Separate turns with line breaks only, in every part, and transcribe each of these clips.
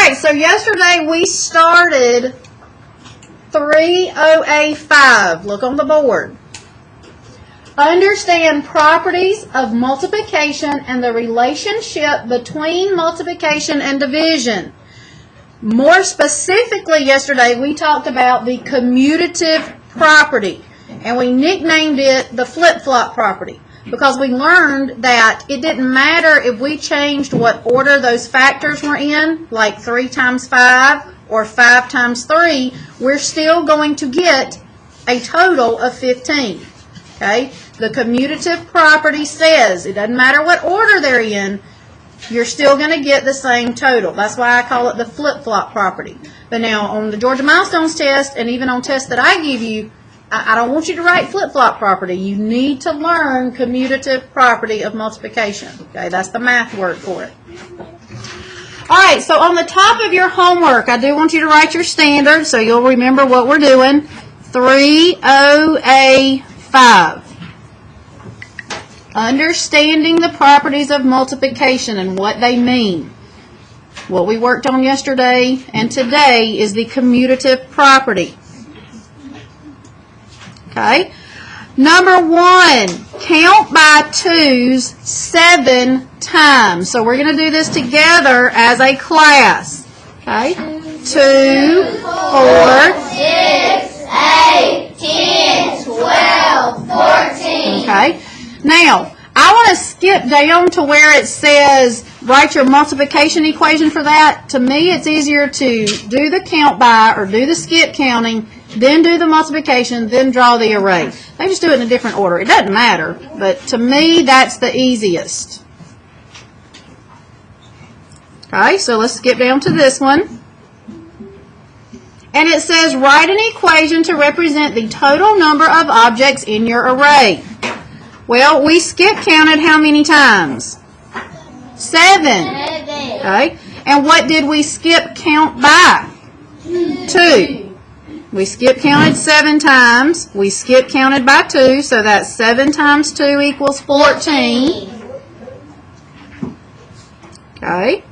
right, so yesterday we started 30A5. Look on the board. Understand properties of multiplication and the relationship between multiplication and division. More specifically, yesterday we talked about the commutative property, and we nicknamed it the flip-flop property because we learned that it didn't matter if we changed what order those factors were in, like 3 times 5 or 5 times 3, we're still going to get a total of 15. Okay? The commutative property says it doesn't matter what order they're in, you're still going to get the same total. That's why I call it the flip-flop property. But now on the Georgia Milestones test, and even on tests that I give you, I don't want you to write flip-flop property. You need to learn commutative property of multiplication. Okay, that's the math word for it. All right, so on the top of your homework, I do want you to write your standard so you'll remember what we're doing. 30A5. Understanding the properties of multiplication and what they mean. What we worked on yesterday and today is the commutative property. Okay. Number 1, count by 2's 7 times. So we're going to do this together as a class. Okay. 2, 4, 6, 8, 10, 12, 14. Okay. Now, I want to skip down to where it says write your multiplication equation for that. To me, it's easier to do the count by or do the skip counting, then do the multiplication, then draw the array. They just do it in a different order. It doesn't matter, but to me, that's the easiest. Okay, so let's skip down to this one. And it says write an equation to represent the total number of objects in your array. Well, we skip counted how many times? 7. Okay. And what did we skip count by? 2. We skip counted 7 times. We skip counted by 2, so that's 7 times 2 equals 14. Okay.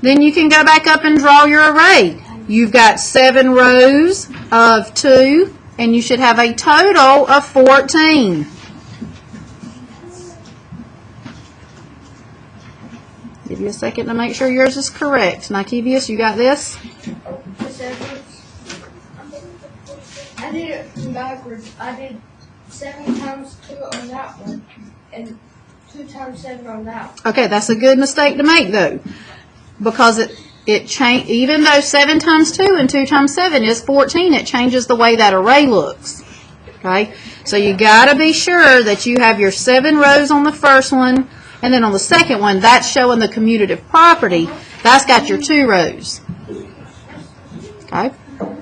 Then you can go back up and draw your array. You've got 7 rows of 2, and you should have a total of 14. Give you a second to make sure yours is correct. Nikivius, you got this?
I did it backwards. I did 7 times 2 on that one and 2 times 7 on that one.
Okay, that's a good mistake to make though, because it change, even though 7 times 2 and 2 times 7 is 14, it changes the way that array looks. Okay, so you got to be sure that you have your 7 rows on the first one. And then on the second one, that's showing the commutative property. That's got your 2 rows. Okay. All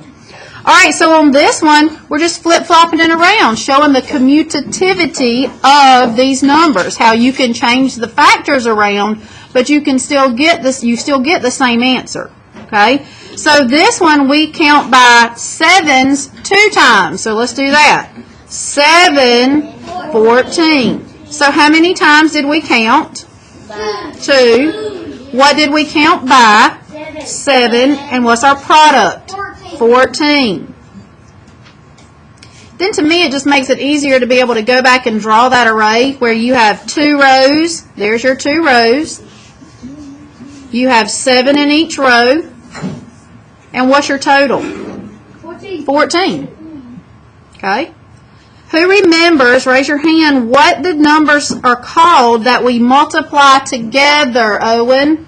right, so on this one, we're just flip-flopping it around, showing the commutativity of these numbers, how you can change the factors around, but you can still get this. You still get the same answer. Okay. So this one we count by 7's 2 times. So let's do that. 7, 14. So how many times did we count? 2. What did we count by? 7. And what's our product? 14. Then to me it just makes it easier to be able to go back and draw that array where you have 2 rows. There's your 2 rows. You have 7 in each row. And what's your total? 14. Okay. Who remembers, raise your hand, what the numbers are called that we multiply together, Owen?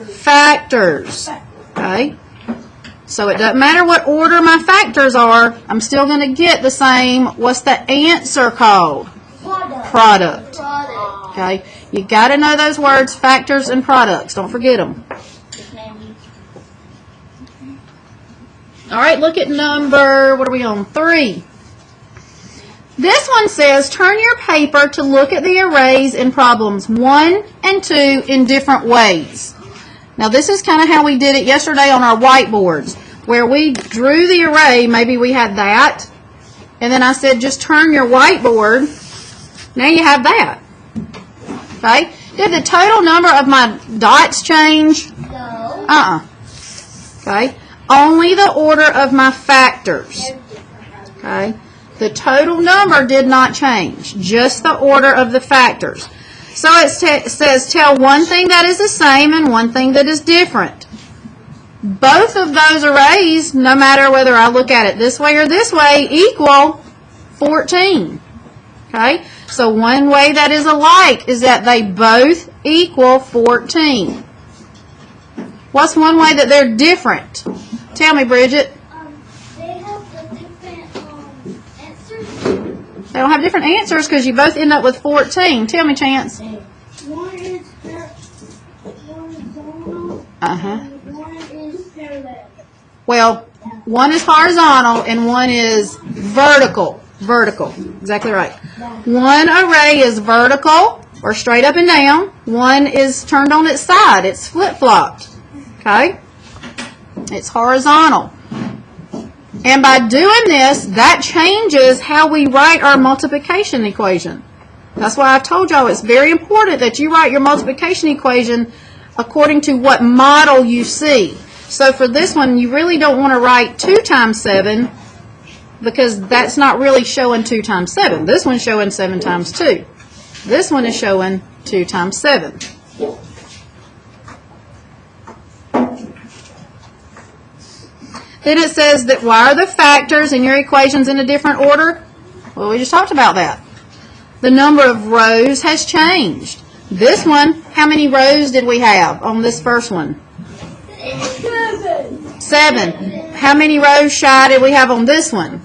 Factors. Okay. So it doesn't matter what order my factors are, I'm still going to get the same. What's the answer called? Product. Okay. You got to know those words, factors and products. Don't forget them. All right, look at number, what are we on? 3. This one says, turn your paper to look at the arrays in problems 1 and 2 in different ways. Now this is kind of how we did it yesterday on our whiteboards, where we drew the array, maybe we had that, and then I said just turn your whiteboard. Now you have that. Okay? Did the total number of my dots change? Okay? Only the order of my factors. Okay? The total number did not change. Just the order of the factors. So it says tell one thing that is the same and one thing that is different. Both of those arrays, no matter whether I look at it this way or this way, equal 14. Okay? So one way that is alike is that they both equal 14. What's one way that they're different? Tell me, Bridget.
They have different answers.
They don't have different answers because you both end up with 14. Tell me, Chance.
One is horizontal. And one is parallel.
Well, one is horizontal and one is vertical. Vertical. Exactly right. One array is vertical or straight up and down. One is turned on its side. It's flip-flopped. Okay? It's horizontal. And by doing this, that changes how we write our multiplication equation. That's why I told y'all it's very important that you write your multiplication equation according to what model you see. So for this one, you really don't want to write 2 times 7 because that's not really showing 2 times 7. This one's showing 7 times 2. This one is showing 2 times 7. Then it says that why are the factors in your equations in a different order? Well, we just talked about that. The number of rows has changed. This one, how many rows did we have on this first one? 7. How many rows shy did we have on this one?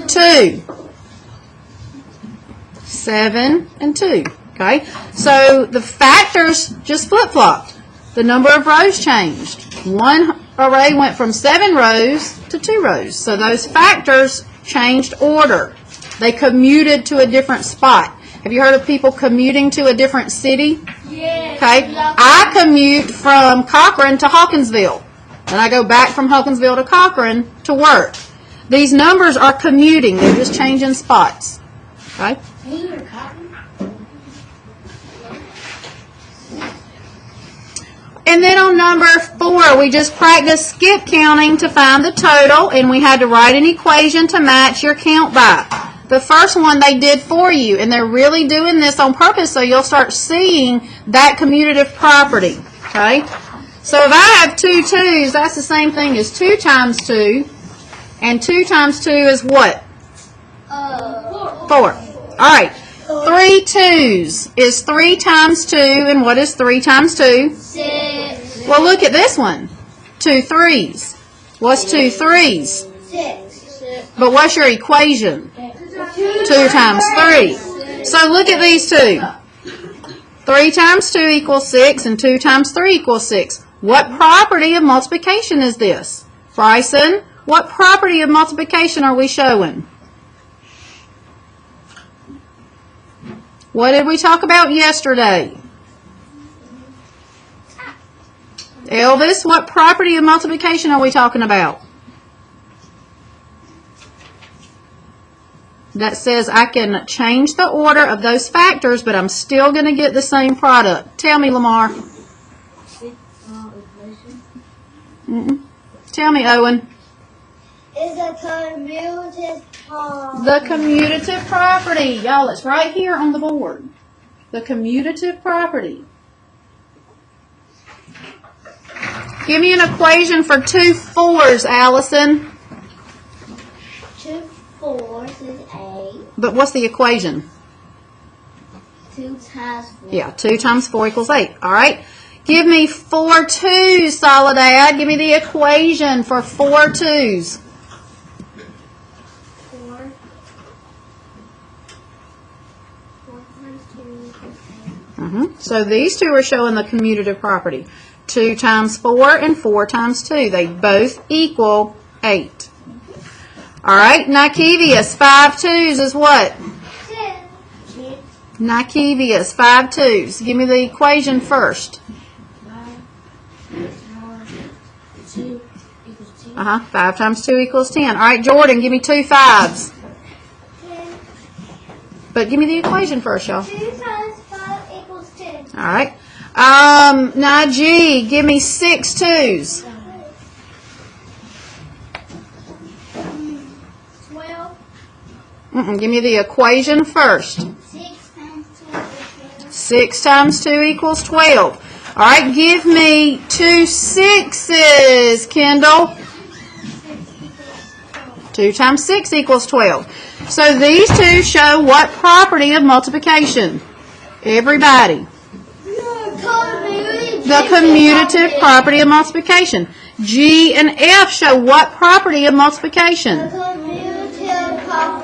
2. 7 and 2. Okay? So the factors just flip-flopped. The number of rows changed. One array went from 7 rows to 2 rows. So those factors changed order. They commuted to a different spot. Have you heard of people commuting to a different city?
Yes.
Okay. I commute from Cochran to Hawkinsville. And I go back from Hawkinsville to Cochran to work. These numbers are commuting. They're just changing spots. Okay. And then on number 4, we just practiced skip counting to find the total, and we had to write an equation to match your count by. The first one they did for you, and they're really doing this on purpose so you'll start seeing that commutative property. Okay? So if I have 2 2's, that's the same thing as 2 times 2, and 2 times 2 is what? 4. All right. 3 2's is 3 times 2, and what is 3 times 2?
6.
Well, look at this one. 2 3's. What's 2 3's?
6.
But what's your equation? 2 times 3. So look at these two. 3 times 2 equals 6, and 2 times 3 equals 6. What property of multiplication is this? Bryson, what property of multiplication are we showing? What did we talk about yesterday? Elvis, what property of multiplication are we talking about? That says I can change the order of those factors, but I'm still going to get the same product. Tell me, Lamar. Tell me, Owen.
Is a commutative property.
The commutative property. Y'all, it's right here on the board. The commutative property. Give me an equation for 2 4's, Allison.
2 4's is 8.
But what's the equation?
2 times 4.
Yeah, 2 times 4 equals 8. All right. Give me 4 2's, Soledad. Give me the equation for 4 2's.
4 times 2 equals 8.
So these two are showing the commutative property. 2 times 4 and 4 times 2. They both equal 8. All right, Nikevius, 5 2's is what?
10.
Nikevius, 5 2's. Give me the equation first.
2 equals 2.
5 times 2 equals 10. All right, Jordan, give me 2 5's.
10.
But give me the equation first, y'all.
2 times 5 equals 10.
All right. Now G, give me 6 2s.
12.
Give me the equation first. 6 times 2 equals 12. All right, give me 2 6s, Kendall. 2 times 6 equals 12. So these two show what property of multiplication? Everybody. The commutative property of multiplication. G and F show what property of multiplication?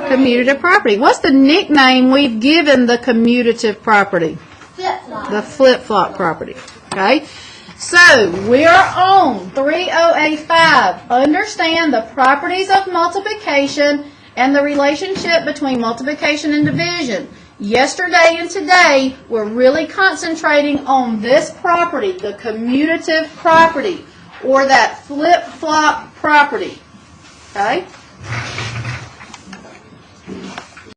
Commutative property. What's the nickname we've given the commutative property?
Flip-flop.
The flip-flop property. Okay? So, we're on 30A5. Understand the properties of multiplication and the relationship between multiplication and division. Yesterday and today, we're really concentrating on this property, the commutative property, or that flip-flop property. Okay?